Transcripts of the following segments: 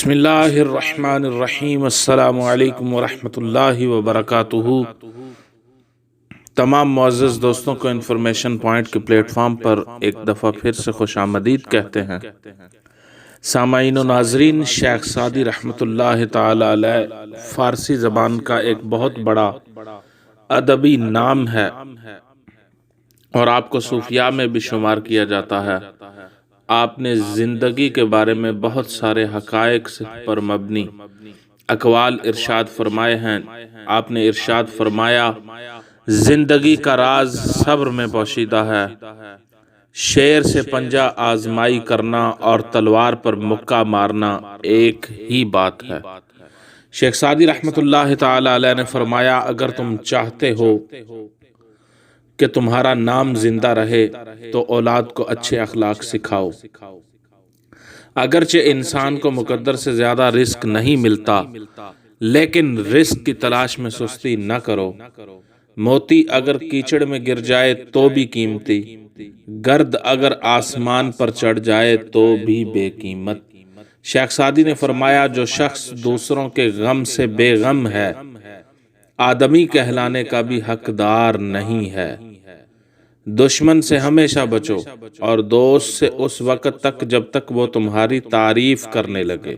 بسم اللہ الرحمن الرحیم۔ السلام علیکم ورحمۃ اللہ وبرکاتہ۔ تمام معزز دوستوں کو انفارمیشن پوائنٹ کے پلیٹ فارم پر ایک دفعہ پھر سے خوش آمدید کہتے ہیں۔ سامعین و ناظرین، شیخ سعدی رحمۃ اللہ تعالی علیہ فارسی زبان کا ایک بہت بڑا ادبی نام ہے اور آپ کو صوفیاء میں بھی شمار کیا جاتا ہے۔ آپ نے زندگی کے بارے میں بہت سارے حقائق پر مبنی اقوال ارشاد فرمائے ہیں۔ آپ نے ارشاد فرمایا، زندگی کا راز صبر میں پوشیدہ ہے۔ شیر سے پنجہ آزمائی کرنا اور تلوار پر مکہ مارنا ایک ہی بات ہے۔ شیخ سعدی رحمۃ اللہ تعالی علیہ نے فرمایا، اگر تم چاہتے ہو کہ تمہارا نام زندہ رہے تو اولاد کو اچھے اخلاق سکھاؤ۔ اگرچہ انسان کو مقدر سے زیادہ رزق نہیں ملتا، لیکن رزق کی تلاش میں سستی نہ کرو۔ موتی اگر کیچڑ میں گر جائے تو بھی قیمتی، گرد اگر آسمان پر چڑھ جائے تو بھی بے قیمت۔ شیخ سعدی نے فرمایا، جو شخص دوسروں کے غم سے بے غم ہے، آدمی کہلانے کا بھی حقدار نہیں ہے۔ دشمن سے ہمیشہ بچو اور دوست سے اس وقت تک جب تک وہ تمہاری تعریف کرنے لگے۔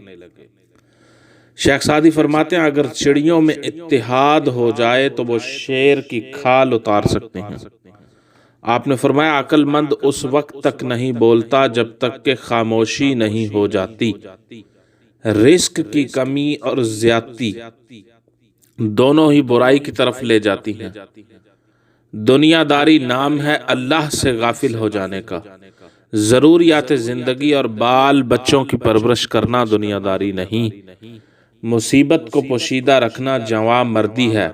شیخ سعدی فرماتے ہیں، اگر چڑیوں میں اتحاد ہو جائے تو وہ شیر کی کھال اتار سکتے ہیں۔ آپ نے فرمایا، عقل مند اس وقت تک نہیں بولتا جب تک کہ خاموشی نہیں ہو جاتی۔ رزق کی کمی اور زیادتی دونوں ہی برائی کی طرف لے جاتی ہیں۔ دنیا داری نام ہے اللہ سے غافل ہو جانے کا۔ ضروریات زندگی اور بال بچوں کی پرورش کرنا دنیا داری نہیں۔ مصیبت کو پوشیدہ رکھنا جواں مردی ہے۔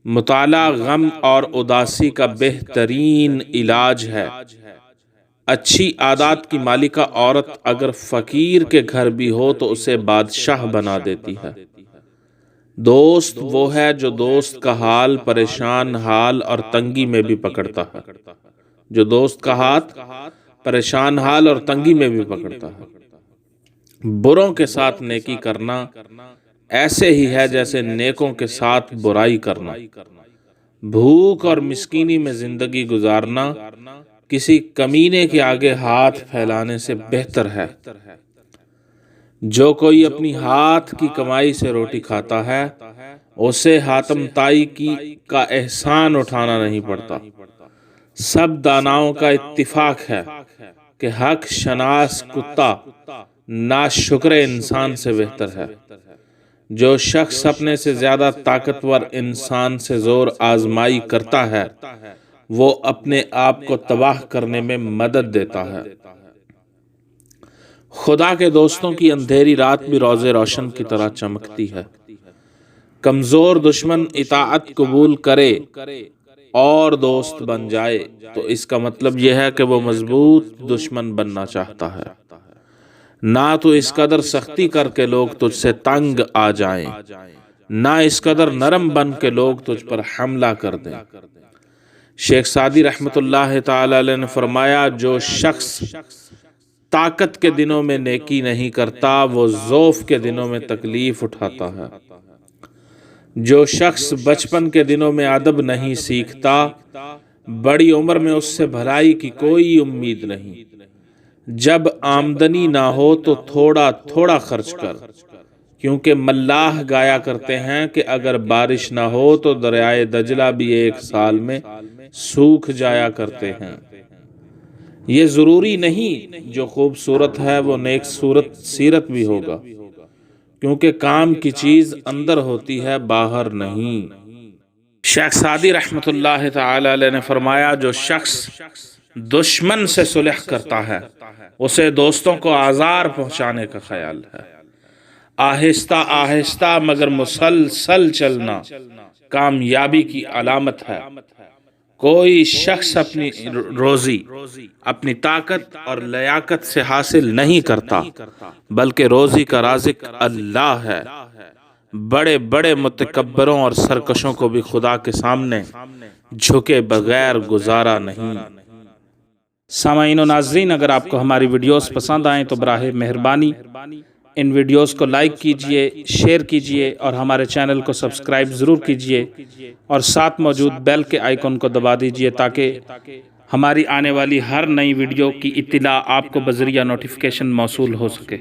مطالعہ غم اور اداسی کا بہترین علاج ہے۔ اچھی عادات کی مالکہ عورت اگر فقیر کے گھر بھی ہو تو اسے بادشاہ بنا دیتی ہے۔ دوست وہ ہے جو دوست کا حال پریشان حال اور تنگی میں بھی پکڑتا ہے۔ جو دوست کا ہاتھ پریشان حال اور تنگی میں بھی پکڑتا ہے۔ بروں کے ساتھ نیکی کرنا ایسے ہی ہے جیسے نیکوں کے ساتھ برائی کرنا۔ بھوک اور مسکینی میں زندگی گزارنا کسی کمینے کے آگے ہاتھ پھیلانے سے بہتر ہے۔ جو کوئی اپنی ہاتھ کی کمائی سے روٹی کھاتا ہے، اسے حاتم طائی کا احسان اٹھانا نہیں پڑتا۔ سب داناؤں کا اتفاق ہے کہ حق شناس کتا ناشکر انسان سے بہتر ہے۔ جو شخص اپنے سے زیادہ طاقتور انسان سے زور آزمائی کرتا ہے، وہ اپنے آپ کو تباہ کرنے میں مدد دیتا ہے۔ خدا کے دوستوں کی اندھیری رات بھی روز روشن کی طرح چمکتی ہے۔ کمزور دشمن اطاعت قبول کرے اور دوست بن جائے تو اس کا مطلب یہ ہے کہ وہ مضبوط دشمن بننا چاہتا ہے۔ نہ تو اس قدر سختی کر کے لوگ تجھ سے تنگ آ جائیں، نہ اس قدر نرم بن کے لوگ تجھ پر حملہ کر دیں۔ شیخ سعدی رحمۃ اللہ تعالی علیہ نے فرمایا، جو شخص طاقت کے دنوں میں نیکی نہیں کرتا، وہ ضعف کے دنوں میں تکلیف اٹھاتا ہے۔ جو شخص بچپن کے دنوں میں ادب نہیں سیکھتا، بڑی عمر میں اس سے بھلائی کی کوئی امید نہیں۔ جب آمدنی نہ ہو تو تھوڑا تھوڑا خرچ کر، کیونکہ ملاح گایا کرتے ہیں کہ اگر بارش نہ ہو تو دریائے دجلہ بھی ایک سال میں سوکھ جایا کرتے ہیں۔ یہ ضروری نہیں جو خوبصورت ہے وہ نیک صورت سیرت بھی ہوگا، کیونکہ کام کی چیز اندر ہوتی ہے باہر نہیں۔ شیخ سعدی رحمۃ اللہ تعالی علیہ نے فرمایا، جو شخص دشمن سے صلح کرتا ہے، اسے دوستوں کو آزار پہنچانے کا خیال ہے۔ آہستہ آہستہ مگر مسلسل چلنا کامیابی کی علامت ہے۔ کوئی شخص اپنی روزی اپنی طاقت اور لیاقت سے حاصل نہیں کرتا، بلکہ روزی کا رازق اللہ ہے۔ بڑے بڑے متکبروں اور سرکشوں کو بھی خدا کے سامنے جھکے بغیر گزارا نہیں۔ سامعین و ناظرین، اگر آپ کو ہماری ویڈیوز پسند آئیں تو براہ مہربانی ان ویڈیوز کو لائک کیجئے، شیئر کیجئے اور ہمارے چینل کو سبسکرائب ضرور کیجئے اور ساتھ موجود بیل کے آئیکن کو دبا دیجئے تاکہ ہماری آنے والی ہر نئی ویڈیو کی اطلاع آپ کو بذریعہ نوٹیفیکیشن موصول ہو سکے۔